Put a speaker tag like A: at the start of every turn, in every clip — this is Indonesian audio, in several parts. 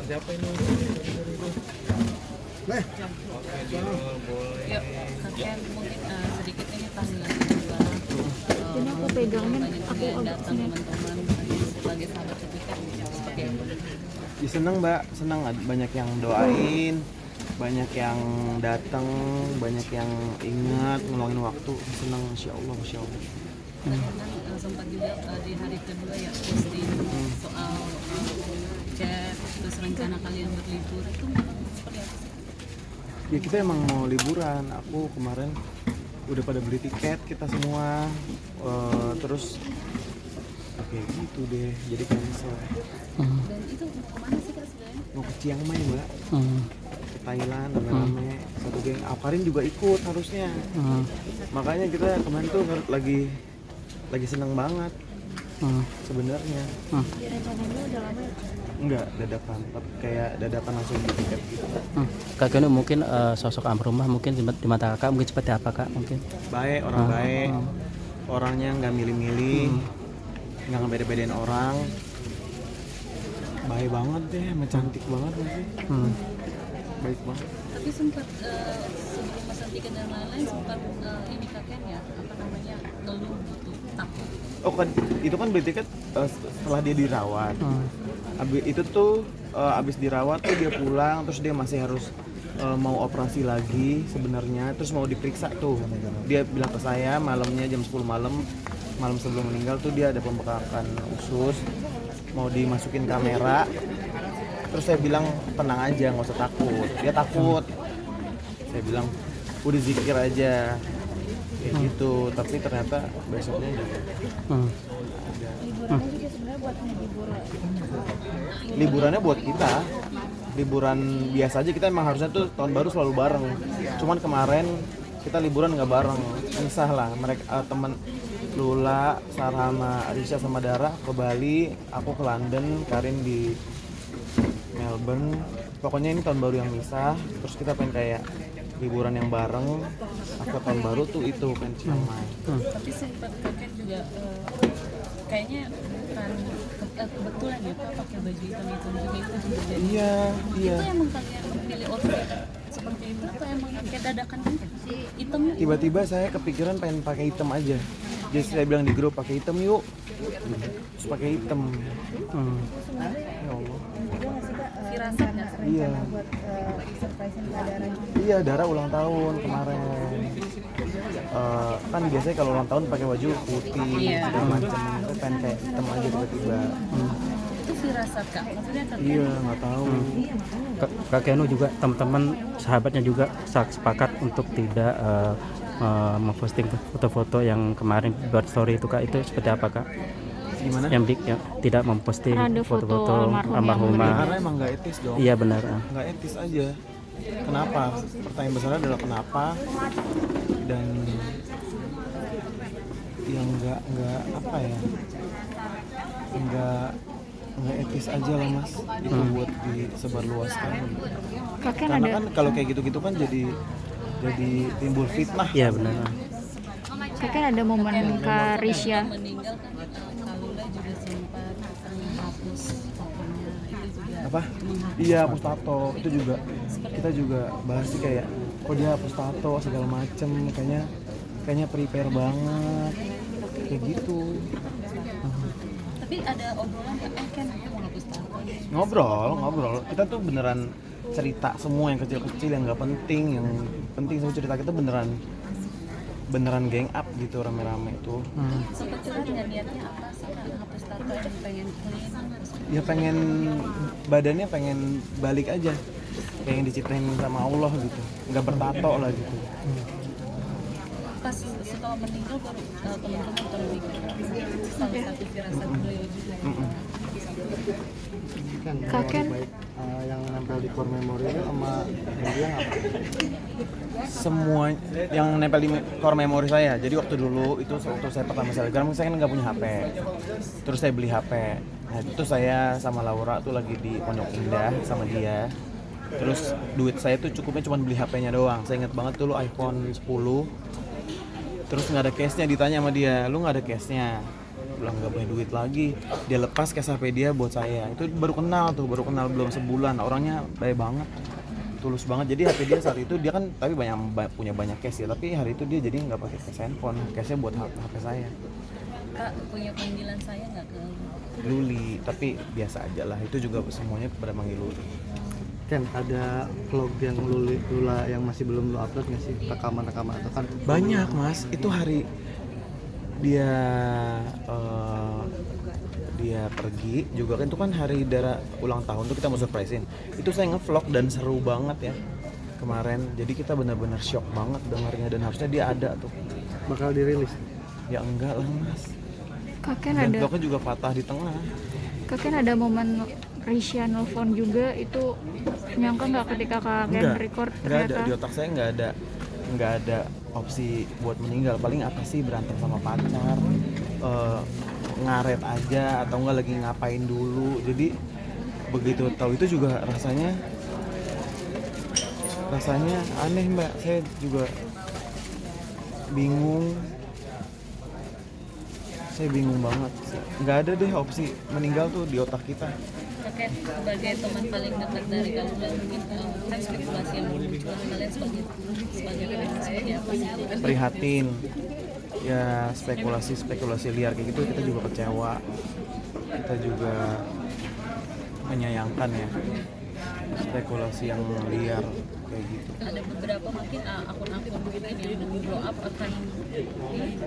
A: siapa ini?
B: Boleh.
C: Yuk, kakek mungkin sedikit ini tahlilan juga.
D: Ini aku pegangnya,
C: Banyak
D: aku
C: juga yang
D: agak
C: datang
D: sini.
C: teman-teman sebagai sahabat ketika seperti itu.
A: Ya, seneng mbak, seneng banyak yang doain, banyak yang datang, banyak yang ingat ngeluangin waktu, seneng, masya Allah, masya Allah.
C: Dan kan sempat juga di hari kedua ya posting soal chat terus rencana kalian berlibur itu seperti apa sih?
A: Ya kita emang mau liburan, aku kemarin udah pada beli tiket kita semua, terus oke gitu deh, jadi cancel.
C: Dan itu mau kemana sih kak sebenarnya?
A: Mau ke Chiang Mai mbak, ke Thailand rame-rame, satu geng. Akarin juga ikut harusnya. Makanya kita kemarin tuh lagi seneng banget sebenarnya.
D: Rencananya udah lama ya?
A: Enggak dadakan, tapi kayak dadakan langsung beli tiket gitu.
E: Kak Keno mungkin sosok almarhumah mungkin di mata kakak mungkin seperti apa kak mungkin?
A: Baik, orang baik, orangnya nggak milih-milih, nggak ngebeda-bedain orang, baik banget deh, cantik banget masih, baik banget.
C: Tapi sempat sebelum masa tiket dan lain-lain sempat ini kakek ya apa namanya ngeluh gitu takut.
A: Oh kan, itu kan beli tiket setelah dia dirawat. Itu tuh abis dirawat tuh dia pulang, terus dia masih harus mau operasi lagi sebenarnya, terus mau diperiksa tuh. Dia bilang ke saya malamnya jam 10 malam sebelum meninggal tuh dia ada pembekakan usus, mau dimasukin kamera. Terus saya bilang tenang aja, nggak usah takut. Dia takut. Saya bilang udah zikir aja kayak gitu, tapi ternyata besoknya udah
D: Liburannya juga sebenarnya buat menghibur.
A: liburannya buat kita, liburan biasa aja. Kita emang harusnya tuh tahun baru selalu bareng, cuman kemarin kita liburan nggak bareng, misah lah. Mereka temen Lula, Sarhama, Arisha sama Dara ke Bali, aku ke London, Karin di Melbourne. Pokoknya ini tahun baru yang misah, terus kita pengen kayak liburan yang bareng. Aku tahun baru tuh itu pengen Chiang Mai.
C: Tapi sempat kakek juga kayaknya bukan kebetulan ya pak pakai baju hitam itu juga itu juga jadi.
A: Iya.
C: Itu emang kalian pilih outfit seperti itu atau emang kayak dadakan aja si hitamnya?
A: Tiba-tiba saya kepikiran pengen pakai hitam aja. Jadi saya bilang di grup pakai hitam yuk. Terus pakai hitam. Ya Allah.
D: Juga nggak sih kak
C: Firasat nggak?
A: Iya.
D: rencana buat surprisein Kak Dara juga?
A: Iya, Dara ulang tahun kemarin. Kan biasanya kalau ulang tahun pakai baju putih segala macam. Saya pengen kayak hitam aja tiba-tiba.
C: Itu firasat kak, maksudnya kakek
A: Iya, nggak tahu.
E: Kak Keno juga teman-teman sahabatnya juga sepakat untuk tidak memposting foto-foto yang kemarin buat story itu kak, itu seperti apa kak?
A: Gimana?
E: Yang tidak memposting
D: Ada foto
E: foto-foto
D: almarhum
E: almarhumah.
A: Karena emang nggak etis dong.
E: Iya benar.
A: Nggak etis aja. Kenapa? Pertanyaan besarnya adalah kenapa? Dan yang nggak apa ya? Nggak etis aja lah mas. Itu buat disebarluaskan.
D: Kakek
A: Karena
D: ada
A: kan kalau kayak gitu-gitu kan jadi timbul fitnah.
E: Iya benar.
D: kakek ada momen Kak Risha
C: meninggal kan Kalula juga sempat menghapus fotonya itu juga
A: Apa? Iya, hapus tato. Itu juga kita juga bahas sih kayak kok dia hapus tato segala macem, kayaknya prepare banget kayak gitu.
C: tapi ada obrolan kan aku mau hapus tato
A: Ngobrol kita tuh beneran cerita semua yang kecil-kecil yang nggak penting, yang penting semua cerita kita beneran gang up gitu rame-rame itu.
C: sempat curhat nggak niatnya apa sih kak hapus tato yang pengen clean
A: Ya pengen badannya pengen balik aja, pengen diciptain sama Allah gitu, nggak bertato lah gitu.
C: pas setelah meninggal baru teman-teman terpikir salah satu firasat beliau juga
A: Kan
D: Kakek
A: yang nempel di core memory itu sama dia apa? Semua yang nempel di core memory saya. Jadi waktu dulu itu waktu saya pertama selebgram saya kan nggak punya HP. Terus saya beli HP. Nah itu saya sama Laura tuh lagi di Pondok Indah sama dia. Terus duit saya tuh cukupnya cuma beli HP-nya doang. Saya ingat banget dulu iPhone 10. Terus nggak ada case-nya, ditanya sama dia, lu nggak ada case-nya? bilang nggak punya duit lagi, dia lepas cash HP dia buat saya. Itu baru kenal belum sebulan, orangnya baik banget, tulus banget. Jadi HP dia saat itu dia kan tapi punya banyak cash ya, tapi hari itu dia jadi nggak pakai cash handphone, cashnya buat HP saya.
C: Kak punya panggilan saya nggak ke
A: Luli, tapi biasa aja lah, itu juga semuanya pada manggil Luli.
B: Kan ada vlog yang Lula yang masih belum lu upload nggak sih, rekaman atau kan
A: Banyak mas, itu hari dia dia pergi juga kan, itu kan hari ulang tahun tuh kita mau surprisein. Itu saya ngevlog dan seru banget ya kemarin, jadi kita benar-benar shock banget dengarnya, dan harusnya dia ada tuh.
B: bakal dirilis?
A: Ya enggak lah mas,
D: Kakek
A: dan
D: ada
A: vlognya juga patah di tengah.
D: kakek ada momen Risha nelfon juga, itu nyangka nggak ketika kakek record
A: nggak ada,
D: ternyata
A: di otak saya nggak ada opsi buat meninggal. Paling apa sih, berantem sama pacar, ngaret aja, atau nggak lagi ngapain dulu. Jadi begitu tahu itu juga rasanya aneh mbak, saya juga bingung banget. Nggak ada deh opsi meninggal tuh di otak kita.
C: Kakek sebagai teman paling dekat dari Kalula, mungkin kan spekulasi yang muncul kalian sebagai apa sih?
A: Prihatin ya, spekulasi liar kayak gitu, kita juga kecewa, kita juga menyayangkan ya spekulasi yang liar kayak gitu.
C: Ada beberapa mungkin akun-akun mungkin yang blow up akan mungkin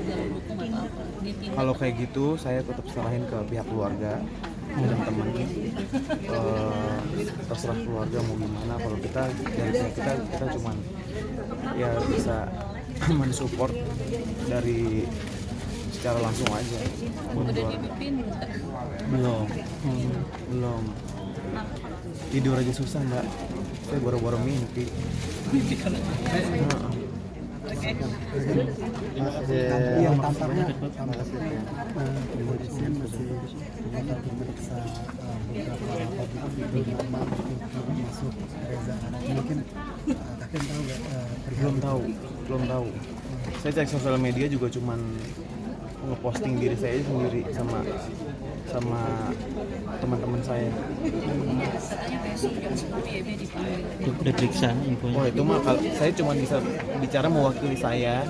C: jalur hukum atau apa ditindak.
A: Kalau kayak gitu saya tetap serahin ke pihak keluarga dan teman. Terserah keluarga mau gimana. Kalau kita dari pihak kita cuman ya bisa mensupport dari secara langsung aja.
C: Udah dipimpin enggak?
A: Belum tidur aja susah mbak, saya boro-boro mimpi.
B: Iya, tampaknya kepolisian masih bakal memeriksa beberapa nama untuk masuk Reza. Mungkin kakek tahu nggak?
A: Belum tahu. Saya cek sosial media juga cuman ngeposting diri saya sendiri sama teman-teman saya.
C: Katanya besok jam 10 YB dipanggil.
E: Udah periksa infonya.
A: Oh itu mah kalau saya cuma bisa bicara mewakili saya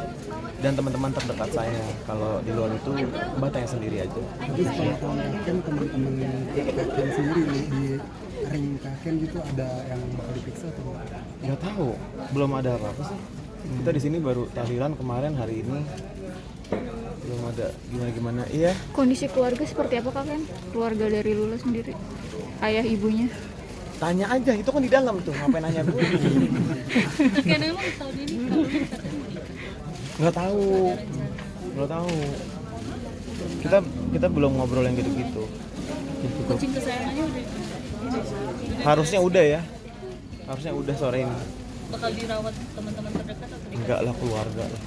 A: dan teman-teman terdekat saya. Kalau di luar itu mbak tanya sendiri aja.
B: Tapi setelah tahun kakek, teman-teman kakek sendiri di ring kakek gitu ada yang bakal diperiksa atau enggak?
A: Nggak tahu, belum ada apa-apa sih. Kita di sini baru tahlilan kemarin, hari ini belum ada gimana. Iya.
D: kondisi keluarga seperti apa kakek? Keluarga dari Lula sendiri, ayah ibunya.
A: Tanya aja, itu kan di dalam tuh, ngapain nanya gue?
C: Kan emang tahun ini kalau katanya mau nikah.
A: Nggak tahu. Kita belum ngobrol yang gitu-gitu.
C: Kucing kesayangannya udah
A: Harusnya udah sore ini.
C: bakal dirawat teman-teman terdekat atau di
A: Enggak lah, keluarga lah.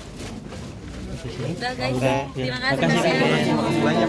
C: Udah guys,
A: Udah.
C: terima kasih.
E: Makasih,
C: Kak.
A: Makasih banyak.